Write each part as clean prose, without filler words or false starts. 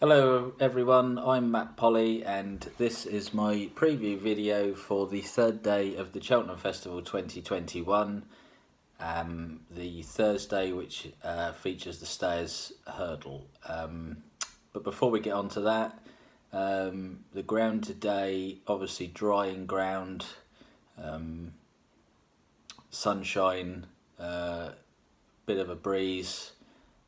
Hello everyone, I'm Matt Polley and this is my preview video for the third day of the Cheltenham Festival 2021, the Thursday which features the Stayers Hurdle. But before we get on to that, the ground today, obviously drying ground, sunshine, bit of a breeze.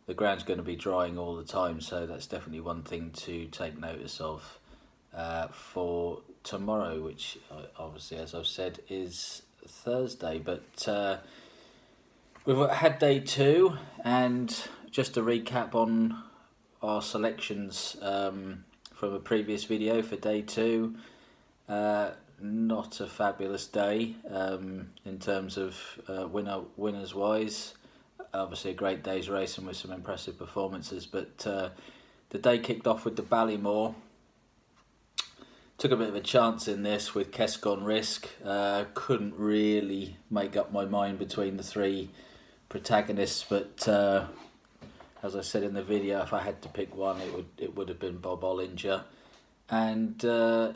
The ground's going to be drying all the time, so that's definitely one thing to take notice of for tomorrow, which obviously, as I've said, is Thursday. But we've had day two, and just to recap on our selections from a previous video for day two, not a fabulous day in terms of winners wise. Obviously a great day's racing with some impressive performances, but the day kicked off with the Ballymore. Took a bit of a chance in this with Kescon Risk. Couldn't really make up my mind between the three protagonists, but as I said in the video, if I had to pick one, it would have been Bob Ollinger, and I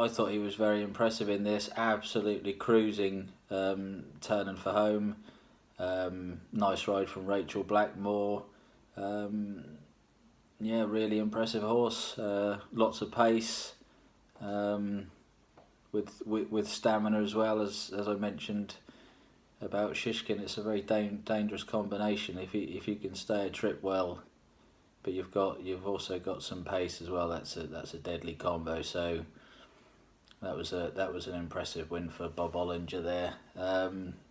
thought he was very impressive in this. Absolutely cruising, turning for home. Nice ride from Rachel Blackmore. Yeah, really impressive horse. Lots of pace, with stamina as well, as I mentioned about Shishkin. It's a very dangerous combination if you can stay a trip well, but you've also got some pace as well. That's a deadly combo. So that was an impressive win for Bob Ollinger there.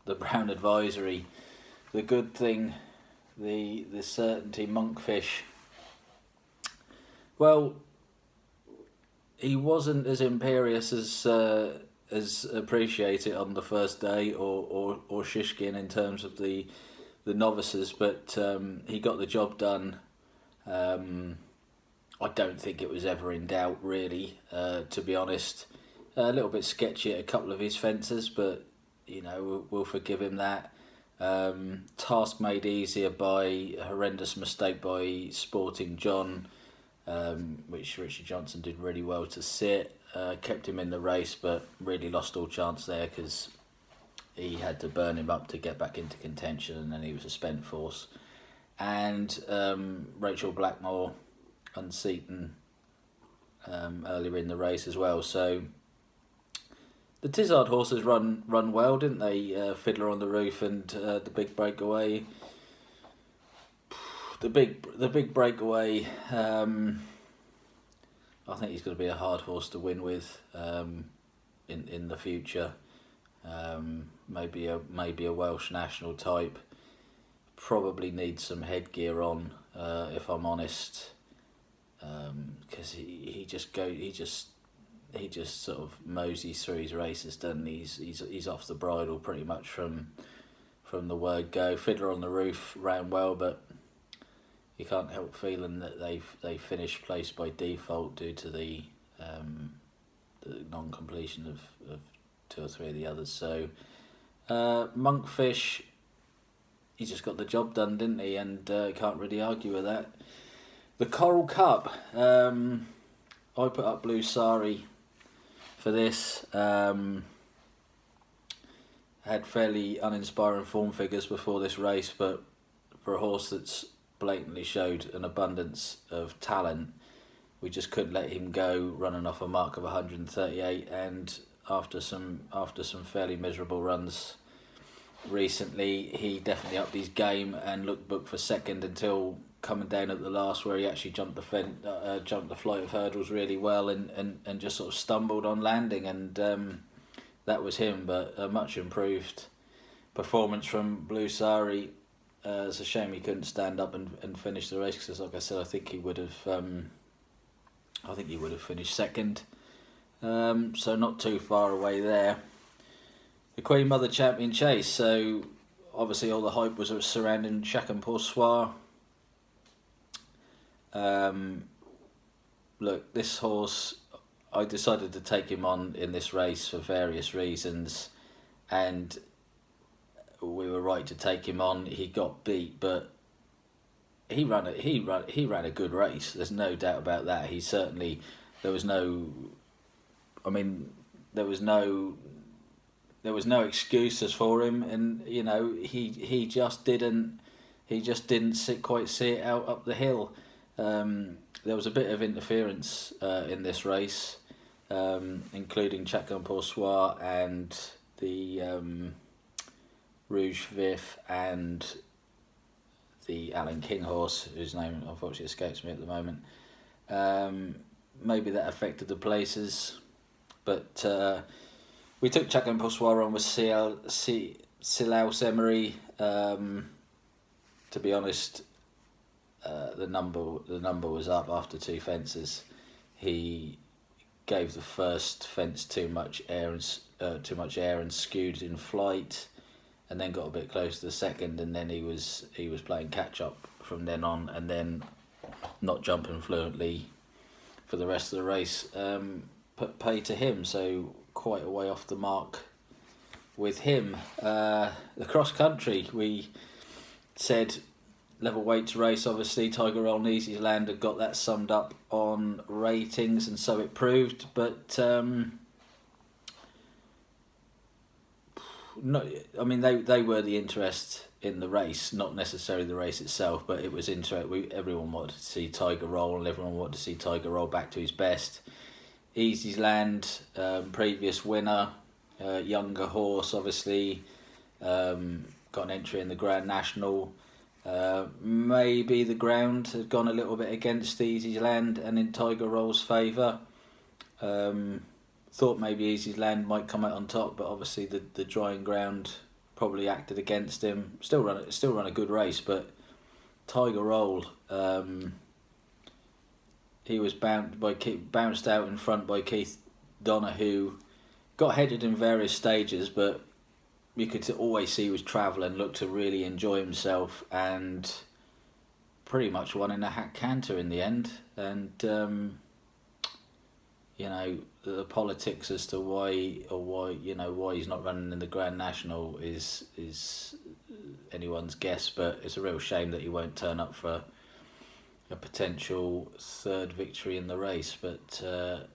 The Brown Advisory, the Good Thing, the Certainty, Monkfish. Well, he wasn't as imperious as Appreciate It on the first day, or Shishkin in terms of the novices, but he got the job done. I don't think it was ever in doubt, really, to be honest. A little bit sketchy at a couple of his fences, but you know, we'll forgive him that. Task made easier by a horrendous mistake by Sporting John, which Richard Johnson did really well to sit. Kept him in the race, but really lost all chance there because he had to burn him up to get back into contention, and then he was a spent force. And Rachel Blackmore unseaten earlier in the race as well. So the Tizard horses run well, didn't they? Fiddler on the Roof and the Big Breakaway. The big breakaway. I think he's going to be a hard horse to win with in the future. Maybe a Welsh national type. Probably needs some headgear on, if I'm honest, because he just sort of moseys through his races, doesn't he? He's off the bridle pretty much from the word go. Fiddler on the Roof ran well, but you can't help feeling that they finished placed by default due to the non-completion of two or three of the others. So Monkfish, he just got the job done, didn't he? And can't really argue with that. The Coral Cup, I put up Blue Sari for this. Had fairly uninspiring form figures before this race, but for a horse that's blatantly showed an abundance of talent, we just couldn't let him go running off a mark of 138. And after some fairly miserable runs recently, he definitely upped his game and looked booked for second until coming down at the last, where he actually jumped the flight of hurdles really well and just sort of stumbled on landing, and that was him. But a much improved performance from Blue Sari. It's a shame he couldn't stand up and finish the race, because, like I said, I think he would have finished second. So not too far away there. The Queen Mother Champion Chase. So obviously all the hype was surrounding Chacun Pour Soi. Look, this horse, I decided to take him on in this race for various reasons, and we were right to take him on. He got beat, but he ran a good race. There's no doubt about that. He certainly there was no, I mean, there was no excuses for him, and he just didn't quite see it out up the hill. There was a bit of interference in this race, including Cheltenham and the Rouge Vif and the Alan King horse, whose name unfortunately escapes me at the moment. Maybe that affected the places, but we took Cheltenham on with Silaus Emery. To be honest, the number was up after two fences. He gave the first fence too much air and skewed in flight, and then got a bit close to the second, and then he was playing catch up from then on, and then not jumping fluently for the rest of the race. Put pay to him, so quite a way off the mark with him. The cross country, we said level weights race. Obviously, Tiger Roll and Easy Land had got that summed up on ratings, and so it proved. But no, I mean they were the interest in the race, not necessarily the race itself, but it was everyone wanted to see Tiger Roll, and everyone wanted to see Tiger Roll back to his best. Easy's Land, previous winner, younger horse, obviously, got an entry in the Grand National. Maybe the ground had gone a little bit against Easy's Land and in Tiger Roll's favour. Thought maybe Easy's Land might come out on top, but obviously the drying ground probably acted against him. Still run a good race, but Tiger Roll, he was bounced out in front by Keith Donahue, got headed in various stages, but you could always see he was travelling, looked to really enjoy himself, and pretty much won in a hack canter in the end. And the politics as to why he's not running in the Grand National is anyone's guess, but it's a real shame that he won't turn up for a potential third victory in the race. But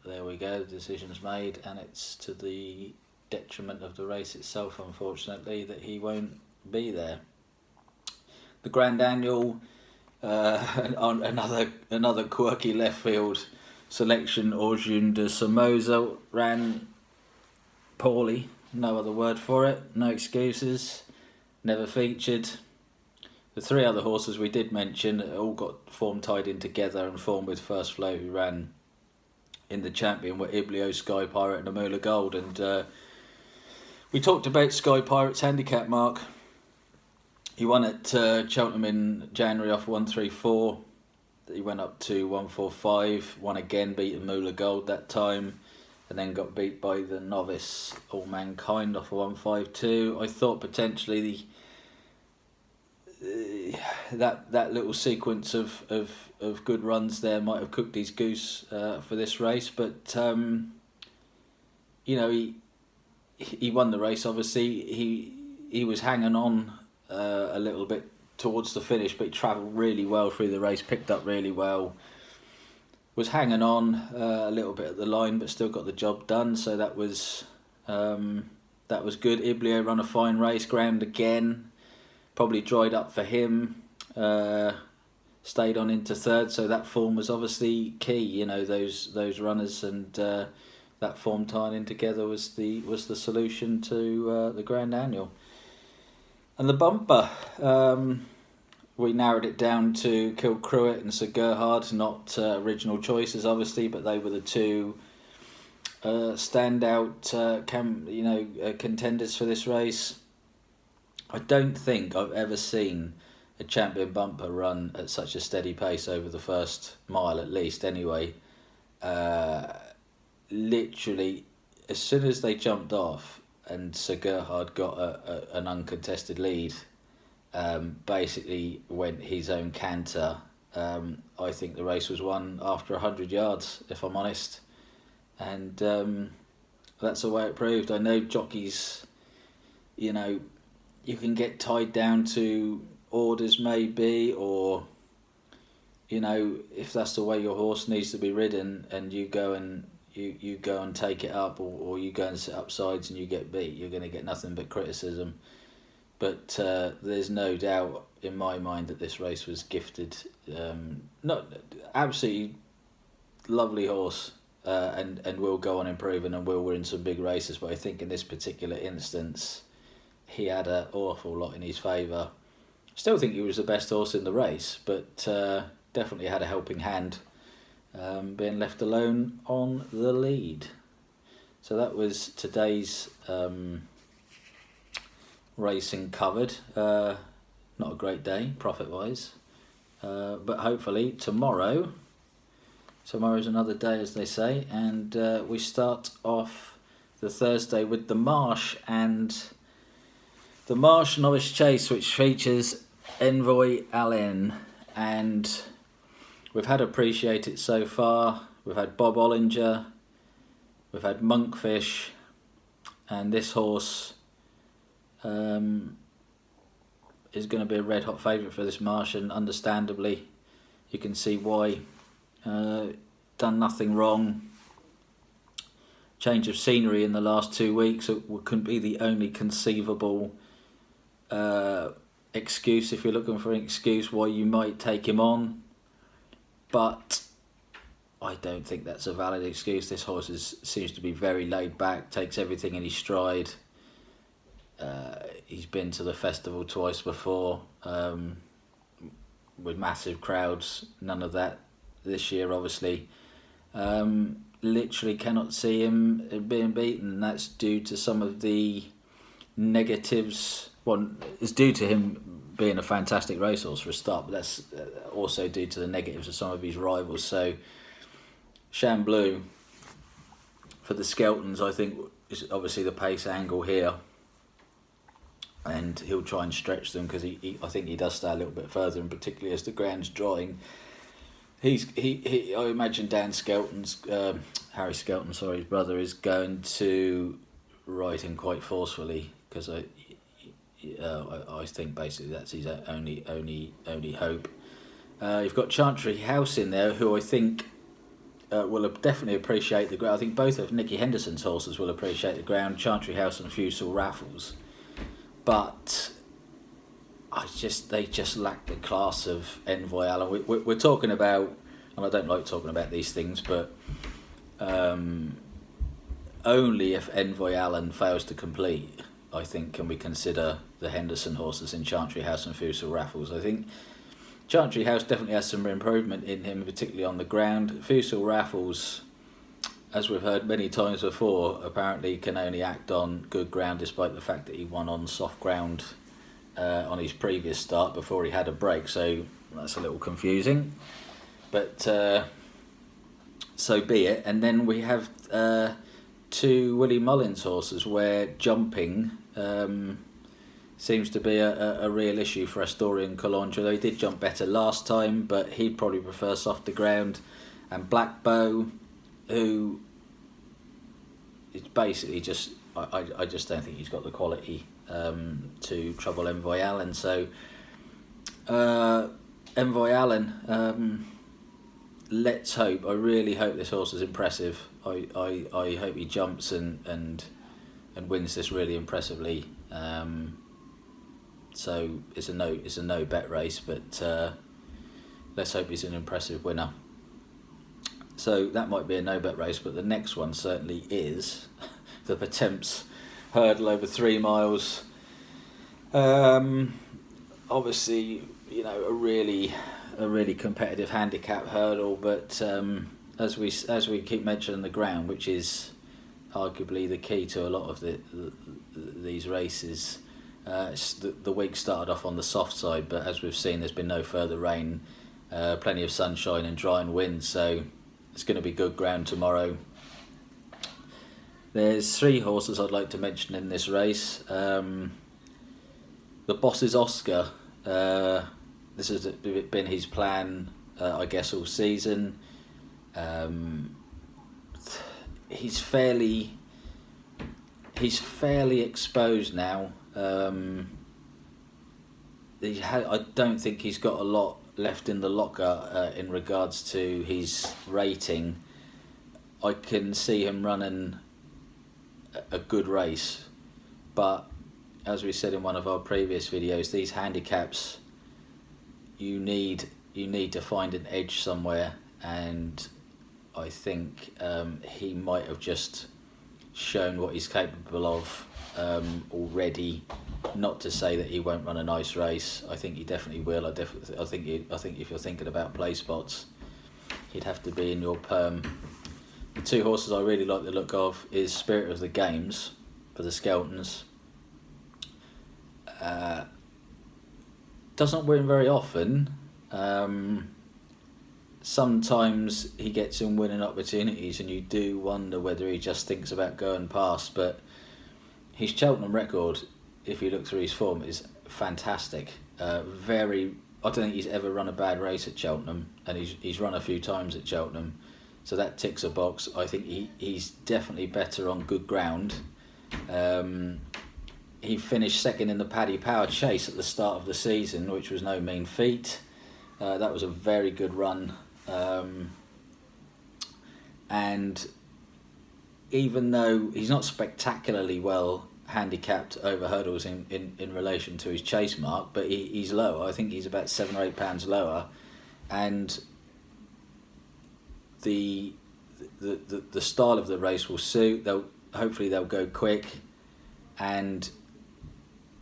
there we go, the decision's made, and it's to the detriment of the race itself, unfortunately, that he won't be there. The Grand Annual, on another quirky left field selection, Orjun de Somoza ran poorly, no other word for it, no excuses, never featured. The three other horses we did mention all got form tied in together, and form with First Flow, who ran in the Champion, were Iblio, Sky Pirate and Amula Gold. And we talked about Sky Pirate's handicap, Mark. He won at Cheltenham in January off 134. He went up to 145, won again, beat Amula Gold that time, and then got beat by the novice All Mankind off a 152. I thought potentially that little sequence of good runs there might have cooked his goose for this race, but he won the race. Obviously, he was hanging on a little bit towards the finish, but he travelled really well through the race, picked up really well, was hanging on a little bit at the line, but still got the job done. So that was good. Iblio ran a fine race, ground again, probably dried up for him. Stayed on into third, so that form was obviously key. Those runners and that form tying in together was the solution to the Grand Annual. And the bumper, we narrowed it down to Kilcruit and Sir Gerhard, not original choices, obviously, but they were the two standout contenders for this race. I don't think I've ever seen a Champion bumper run at such a steady pace over the first mile, at least, anyway. Literally, as soon as they jumped off and Sir Gerhard got an uncontested lead, basically went his own canter. I think the race was won after 100 yards, if I'm honest. And that's the way it proved. I know jockeys, you can get tied down to orders maybe, or if that's the way your horse needs to be ridden, and you go and you go and take it up, or you go and sit up sides and you get beat, you're going to get nothing but criticism. But there's no doubt in my mind that this race was gifted. Not absolutely lovely horse, and will go on improving and will win some big races. But I think in this particular instance, he had an awful lot in his favour. Still think he was the best horse in the race, but definitely had a helping hand, being left alone on the lead. So that was today's racing covered. Not a great day profit-wise, but hopefully tomorrow's another day, as they say, and we start off the Thursday with the Marsh Novice Chase, which features Envoy Allen, and we've had Appreciate It so far. We've had Bob Ollinger, we've had Monkfish, and this horse is going to be a red hot favourite for this Marsh, and understandably you can see why. Done nothing wrong. Change of scenery in the last 2 weeks, it couldn't be the only conceivable excuse, if you're looking for an excuse why you might take him on, but I don't think that's a valid excuse. This horse seems to be very laid back, takes everything in his stride. He's been to the festival twice before, with massive crowds. None of that this year, obviously. Literally cannot see him being beaten. That's due to some of the negatives. Well, it's due to him being a fantastic racehorse for a start, but that's also due to the negatives of some of his rivals. So Chamblou for the Skeltons, I think, is obviously the pace angle here, and he'll try and stretch them, because I think he does stay a little bit further, and particularly as the ground's drying. I imagine Dan Skelton's Harry Skelton, his brother, is going to ride him quite forcefully, because I think basically that's his only hope. You've got Chantry House in there, who I think will definitely appreciate the ground. I think both of Nicky Henderson's horses will appreciate the ground, Chantry House and Fusel Raffles, but they just lack the class of Envoy Allen. We're talking about, and I don't like talking about these things, but only if Envoy Allen fails to complete, I think, can we consider the Henderson horses in Chantry House and Fusel Raffles. I think Chantry House definitely has some improvement in him, particularly on the ground. Fusel Raffles, as we've heard many times before, apparently can only act on good ground, despite the fact that he won on soft ground on his previous start before he had a break. So that's a little confusing, but so be it. And then we have two Willie Mullins horses, where jumping seems to be a real issue for Astorian Calange. Though he did jump better last time, but he'd probably prefer softer ground. And Black Bow, who is basically just, I just don't think he's got the quality to trouble Envoy Allen. So Envoy Allen, let's hope. I really hope this horse is impressive. I hope he jumps and wins this really impressively. So it's a no bet race, but let's hope he's an impressive winner. So that might be a no bet race, but the next one certainly is the Pertemps hurdle over 3 miles. Obviously, a really competitive handicap hurdle, but as we keep mentioning the ground, which is arguably the key to a lot of these races. The week started off on the soft side, but as we've seen, there's been no further rain, plenty of sunshine and drying winds, so it's going to be good ground tomorrow. There's 3 horses I'd like to mention in this race. The Boss's Oscar. This has been his plan, I guess, all season. He's fairly exposed now. I don't think he's got a lot left in the locker in regards to his rating, I can see him running a good race. But as we said in one of our previous videos, these handicaps, you need to find an edge somewhere, and I think he might have just shown what he's capable of already. Not to say that he won't run a nice race. I think he definitely will. I think if you're thinking about play spots, he'd have to be in your perm. The two horses I really like the look of is Spirit of the Games for the Skeltons. Doesn't win very often. Sometimes he gets in winning opportunities and you do wonder whether he just thinks about going past, but his Cheltenham record, if you look through his form, is fantastic. I don't think he's ever run a bad race at Cheltenham, and he's run a few times at Cheltenham, so that ticks a box. I think he's definitely better on good ground. He finished second in the Paddy Power Chase at the start of the season, which was no mean feat. That was a very good run. And even though he's not spectacularly well handicapped over hurdles in relation to his chase mark, but he's lower. I think he's about 7 or 8 pounds lower, and the style of the race will suit. Hopefully they'll go quick, and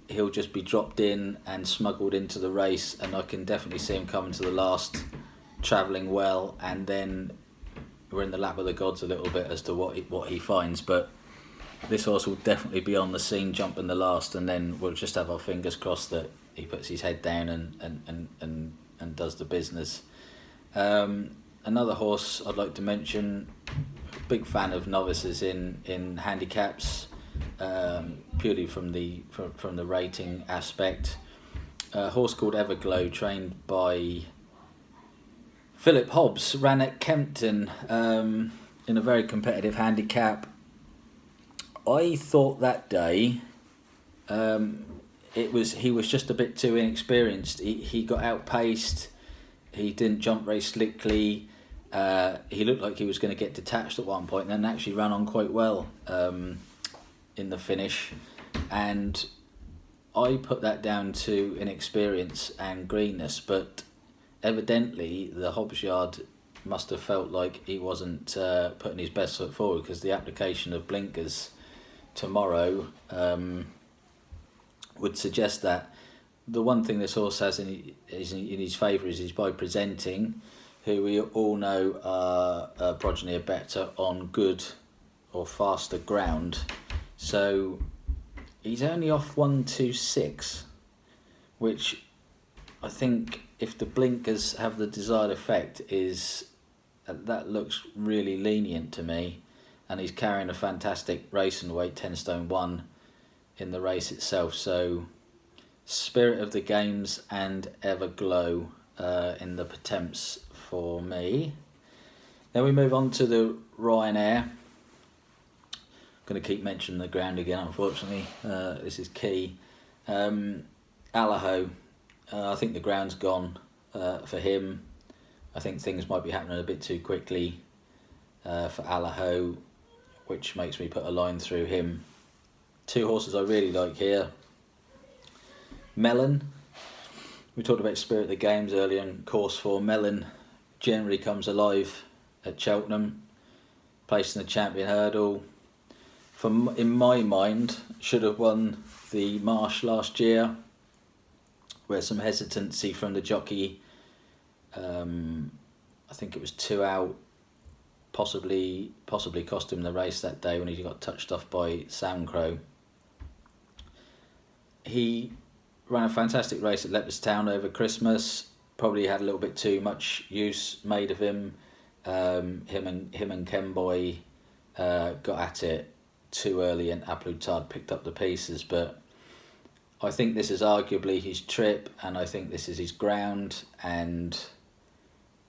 he'll just be dropped in and smuggled into the race, and I can definitely see him coming to the last, travelling well, and then we're in the lap of the gods a little bit as to what he finds. But this horse will definitely be on the scene, jumping the last, and then we'll just have our fingers crossed that he puts his head down and does the business. Another horse I'd like to mention, big fan of novices in handicaps, purely from the rating aspect. A horse called Everglow, trained by Philip Hobbs, ran at Kempton in a very competitive handicap. I thought that day he was just a bit too inexperienced. He got outpaced. He didn't jump very slickly. He looked like he was going to get detached at one point, and then actually ran on quite well in the finish. And I put that down to inexperience and greenness, but evidently the Hobbs yard must have felt like he wasn't putting his best foot forward, because the application of blinkers tomorrow would suggest that. The one thing this horse has in his favour is he's by presenting, who we all know are a progeny are better on good or faster ground. So he's only off 126, which I think, if the blinkers have the desired effect, that looks really lenient to me. And he's carrying a fantastic racing weight, 10 stone 1 in the race itself. So Spirit of the Games and Everglow in the Potemps for me. Then we move on to the Ryanair. I'm going to keep mentioning the ground again, unfortunately. This is key. Allaho, I think the ground's gone for him. I think things might be happening a bit too quickly for Allaho, which makes me put a line through him. Two horses I really like here. Melon. We talked about Spirit of the Games earlier, and course 4. Melon generally comes alive at Cheltenham, placed in the champion hurdle. In my mind, should have won the Marsh last year, where some hesitancy from the jockey, I think it was 2 out, possibly cost him the race that day when he got touched off by Soundcrow. He ran a fantastic race at Leopardstown over Christmas. Probably had a little bit too much use made of him. Him and Kenboy got at it too early, and Aplutard picked up the pieces. But I think this is arguably his trip, and I think this is his ground, and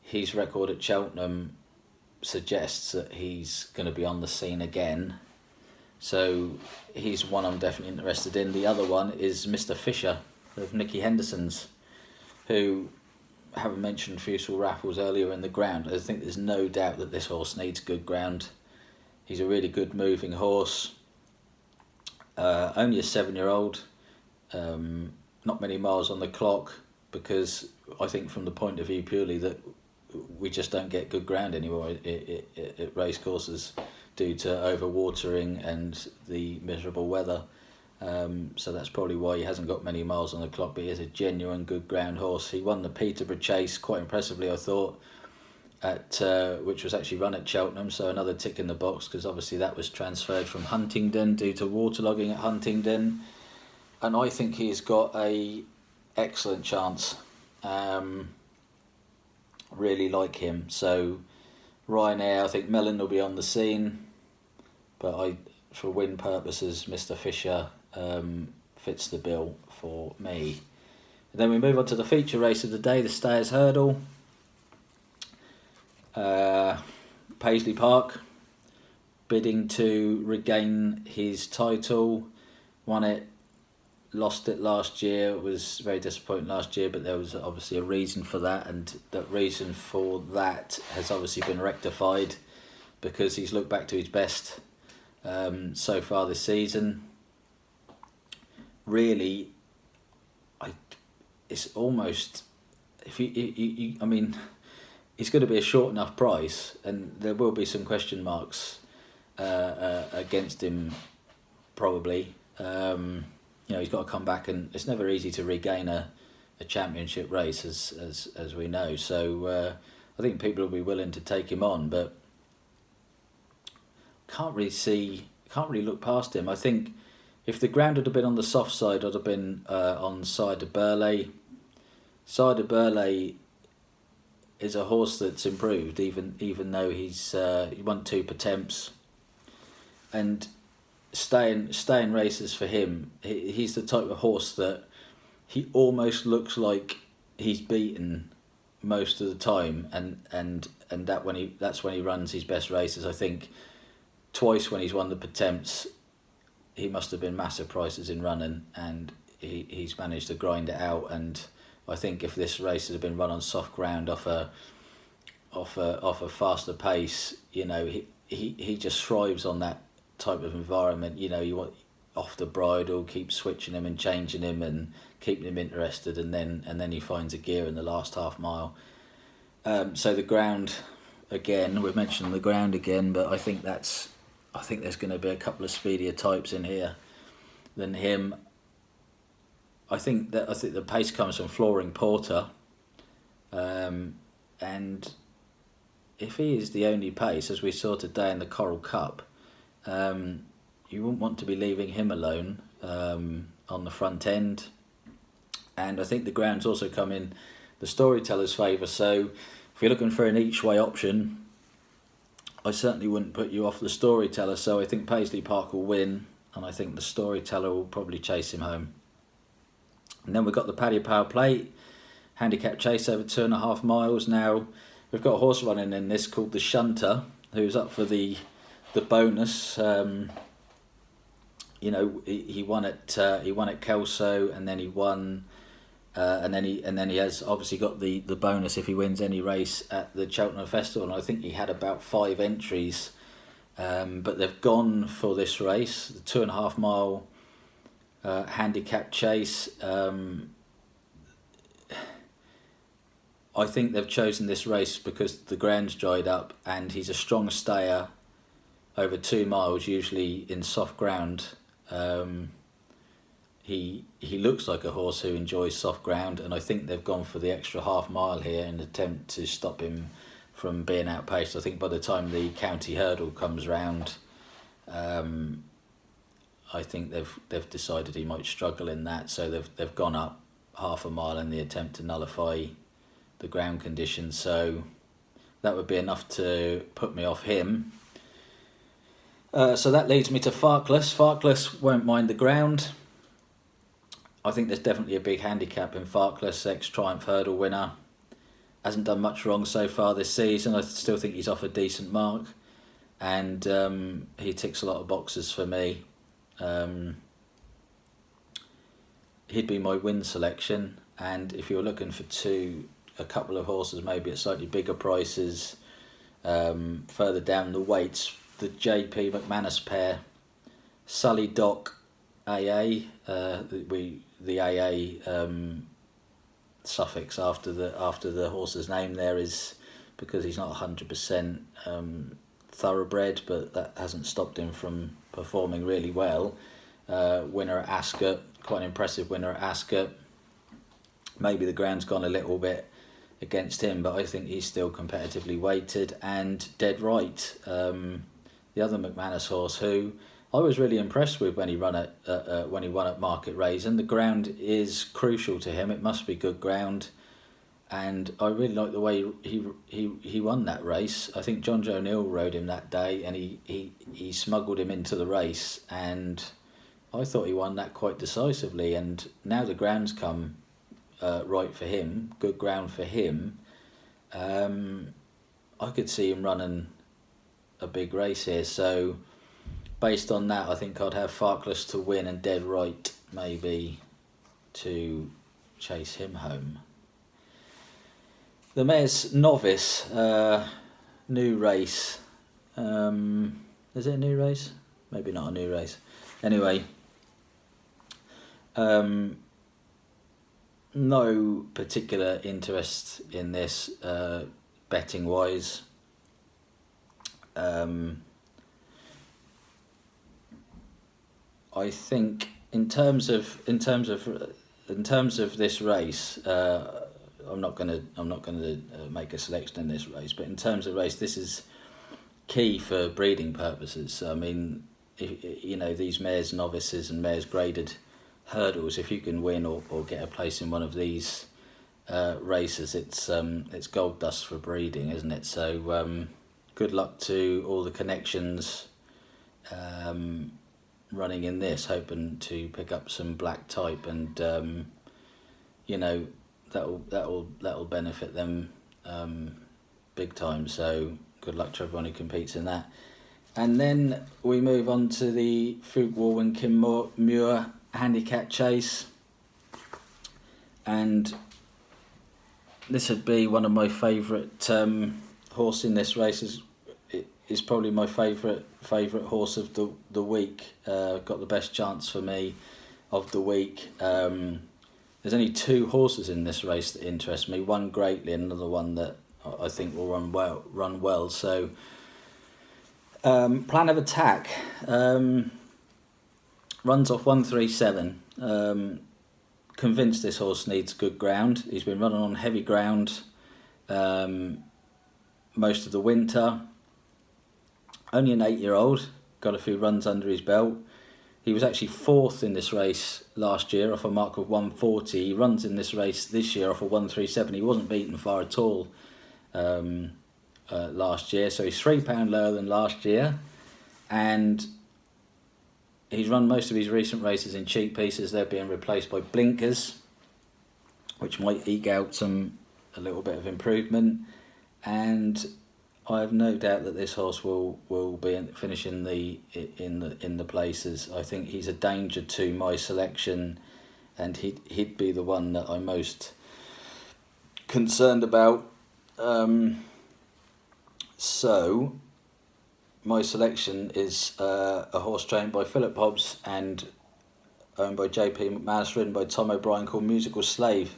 his record at Cheltenham suggests that he's going to be on the scene again. So he's one I'm definitely interested in. The other one is Mr. Fisher of Nicky Henderson's, who haven't mentioned Fusel Raffles earlier in the ground. I think there's no doubt that this horse needs good ground. He's a really good moving horse. Only a 7-year-old. Not many miles on the clock, because I think from the point of view purely that we just don't get good ground anymore at race courses due to overwatering and the miserable weather. So that's probably why he hasn't got many miles on the clock, but he is a genuine good ground horse. He won the Peterborough Chase quite impressively, I thought, at which was actually run at Cheltenham, so another tick in the box, because obviously that was transferred from Huntingdon due to waterlogging at Huntingdon, and I think he's got a excellent chance. Really like him. So Ryanair, I think Mellon will be on the scene, but for win purposes, Mr. Fisher fits the bill for me. And then we move on to the feature race of the day, the Stayers Hurdle. Paisley Park, bidding to regain his title, won it, lost it last year. It was very disappointing last year, but there was obviously a reason for that, and that reason for that has obviously been rectified because he's looked back to his best so far this season. Really, it's almost, I mean, it's going to be a short enough price, and there will be some question marks against him probably. He's got to come back, and it's never easy to regain a championship race, as we know. So I think people will be willing to take him on, but can't really look past him. I think if the ground had been on the soft side, I'd have been on Side of Burley. Side of Burley is a horse that's improved, even though he won 2 Pertemps, and staying races for him. He's the type of horse that he almost looks like he's beaten most of the time, and that's when he runs his best races. I think twice when he's won the Pertemps, he must have been massive prices in running, and he's managed to grind it out. And I think if this race had been run on soft ground off a faster pace, he just thrives on that type of environment. You want off the bridle, keep switching him and changing him and keeping him interested, and then he finds a gear in the last half mile. So the ground again, we've mentioned the ground again, but I think there's going to be a couple of speedier types in here than him. I think the pace comes from Flooring Porter, and if he is the only pace, as we saw today in the Coral Cup, you wouldn't want to be leaving him alone on the front end. And I think the ground's also come in the Storyteller's favour. So if you're looking for an each way option, I certainly wouldn't put you off the Storyteller. So I think Paisley Park will win, and I think the Storyteller will probably chase him home. And then we've got the Paddy Power Plate handicap chase over 2.5 miles. Now we've got a horse running in this called the Shunter, who's up for the bonus. He won at Kelso, and then he won, and then he has obviously got the bonus if he wins any race at the Cheltenham Festival. And I think he had about 5 entries, but they've gone for this race, the 2.5 mile handicap chase. I think they've chosen this race because the ground's dried up, and he's a strong stayer over 2 miles, usually in soft ground. He looks like a horse who enjoys soft ground, and I think they've gone for the extra half mile here in an attempt to stop him from being outpaced. I think by the time the county hurdle comes round, I think they've decided he might struggle in that, so they've gone up half a mile in the attempt to nullify the ground conditions. So that would be enough to put me off him. So that leads me to Farkless. Farkless won't mind the ground. I think there's definitely a big handicap in Farkless, ex-Triumph Hurdle winner. Hasn't done much wrong so far this season. I still think he's off a decent mark, and he ticks a lot of boxes for me. He'd be my win selection, and if you're looking for 2 a couple of horses maybe at slightly bigger prices further down the weights. The JP McManus pair, Sully Dock AA, the AA suffix after the horse's name there is because he's not 100% thoroughbred, but that hasn't stopped him from performing really well. Winner at Ascot, quite an impressive winner at Ascot. Maybe the ground's gone a little bit against him, but I think he's still competitively weighted. And Dead Right, the other McManus horse, who I was really impressed with when he won at Market Raisin. The ground is crucial to him. It must be good ground, and I really like the way he won that race. I think John Joe Neal rode him that day, and he smuggled him into the race, and I thought he won that quite decisively. And now the ground's come right for him, good ground for him. I could see him running a big race here, so based on that, I think I'd have Farkless to win and Dead Right maybe to chase him home. The mare's Novice, new race. Is it a new race? Maybe not a new race. Anyway, no particular interest in this betting wise. I think in terms of this race, I'm not gonna make a selection in this race, but in terms of race, this is key for breeding purposes. I mean, these mares novices and mares graded hurdles, if you can win or get a place in one of these races, it's gold dust for breeding, isn't it? So good luck to all the connections running in this, hoping to pick up some black type, and that'll benefit them big time. So good luck to everyone who competes in that. And then we move on to the Fuke Warwin Kinmure handicap chase, and this would be one of my favourite horse in this race. Is probably my favourite horse of the week. Got the best chance for me of the week. There's only two horses in this race that interest me. One greatly, and another one that I think will run well. So plan of attack runs off 137. Convinced this horse needs good ground. He's been running on heavy ground most of the winter. Only an 8-year-old, got a few runs under his belt. He was actually fourth in this race last year off a mark of 140. He runs in this race this year off a 137. He wasn't beaten far at all last year, so he's £3 lower than last year, and he's run most of his recent races in cheap pieces. They're being replaced by blinkers, which might eke out a little bit of improvement, and I have no doubt that this horse will be finishing in the places. I think he's a danger to my selection, and he'd be the one that I'm most concerned about. So my selection is a horse trained by Philip Hobbs and owned by JP McManus, ridden by Tom O'Brien, called Musical Slave.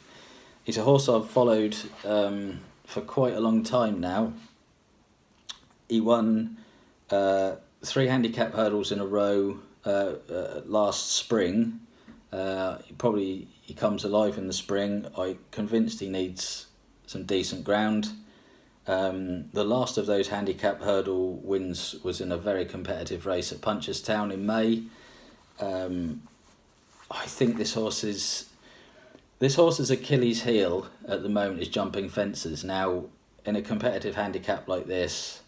He's a horse I've followed for quite a long time now. He won 3 handicap hurdles in a row last spring. He comes alive in the spring. I'm convinced he needs some decent ground. The last of those handicap hurdle wins was in a very competitive race at Punchestown in May. I think this horse's Achilles heel at the moment is jumping fences. Now, in a competitive handicap like this,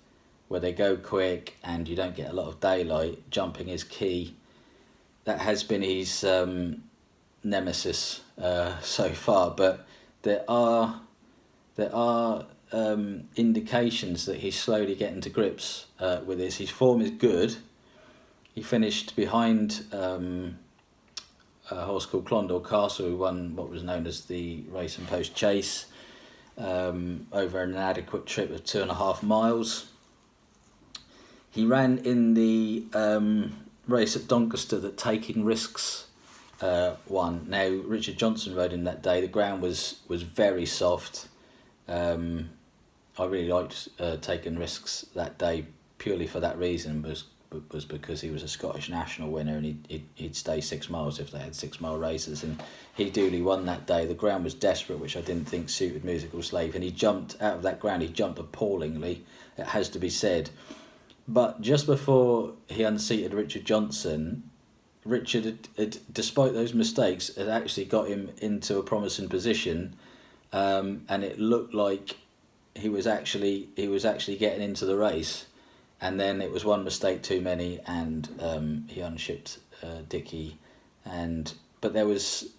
where they go quick and you don't get a lot of daylight, jumping is key. That has been his nemesis so far, but there are indications that he's slowly getting to grips with this. His form is good. He finished behind a horse called Clondall Castle, who won what was known as the Race and Post Chase. over an inadequate trip of 2.5 miles. He ran in the race at Doncaster that Taking Risks won. Now, Richard Johnson rode him that day. The ground was very soft. I really liked Taking Risks that day purely for that reason, was because he was a Scottish national winner, and he'd stay 6 miles if they had 6 mile races, and he duly won that day. The ground was desperate, which I didn't think suited Musical Slave, and he jumped out of that ground. He jumped appallingly, it has to be said. But just before he unseated Richard Johnson, Richard had, despite those mistakes, had actually got him into a promising position, and it looked like he was actually getting into the race. And then it was one mistake too many, and he unshipped Dickey. But there was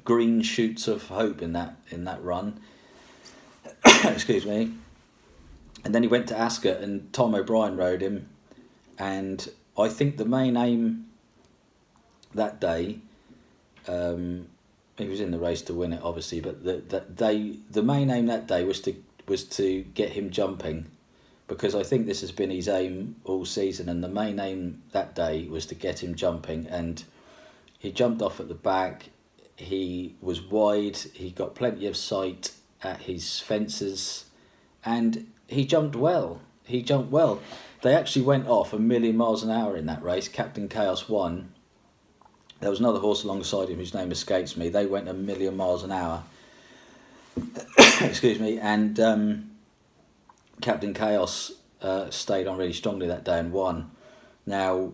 green shoots of hope in that run. Excuse me. And then he went to Ascot, and Tom O'Brien rode him. And I think the main aim that day, he was in the race to win it, obviously. But the main aim that day was to get him jumping. Because I think this has been his aim all season, and the main aim that day was to get him jumping, and he jumped off at the back. He was wide, he got plenty of sight at his fences, and he jumped well. They actually went off 1,000,000 miles an hour in that race. Captain Chaos won. There was another horse alongside him whose name escapes me. They went 1,000,000 miles an hour. Excuse me, and Captain Chaos stayed on really strongly that day and won. Now,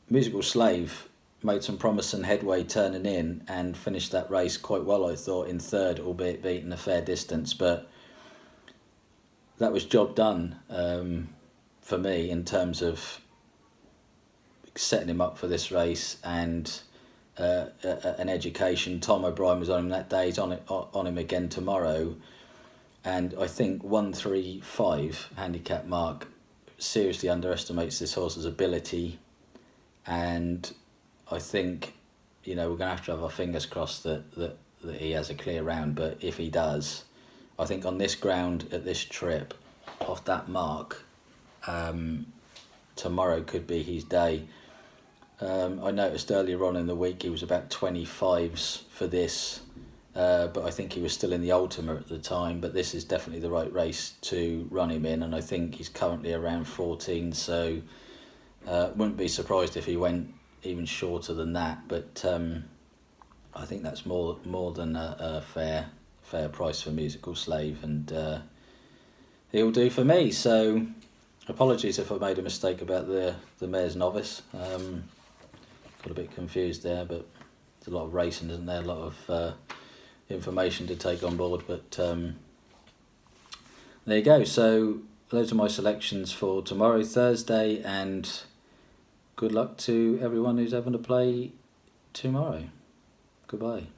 Musical Slave made some promising headway turning in and finished that race quite well, I thought, in third, albeit beating a fair distance. But that was job done for me in terms of setting him up for this race and an education. Tom O'Brien was on him that day. He's on him again tomorrow. And I think 135 handicap mark seriously underestimates this horse's ability. And I think, we're going to have our fingers crossed that he has a clear round. But if he does, I think on this ground at this trip, off that mark, tomorrow could be his day. I noticed earlier on in the week he was about 25s for this. But I think he was still in the Ultima at the time. But this is definitely the right race to run him in, and I think he's currently around 14. So wouldn't be surprised if he went even shorter than that. But I think that's more than a fair price for Musical Slave, and he'll do for me. So apologies if I made a mistake about the Mayor's Novice. Got a bit confused there, but there's a lot of racing, isn't there? A lot of information to take on board, but there you go. So those are my selections for tomorrow, Thursday, and good luck to everyone who's having to play tomorrow. Goodbye.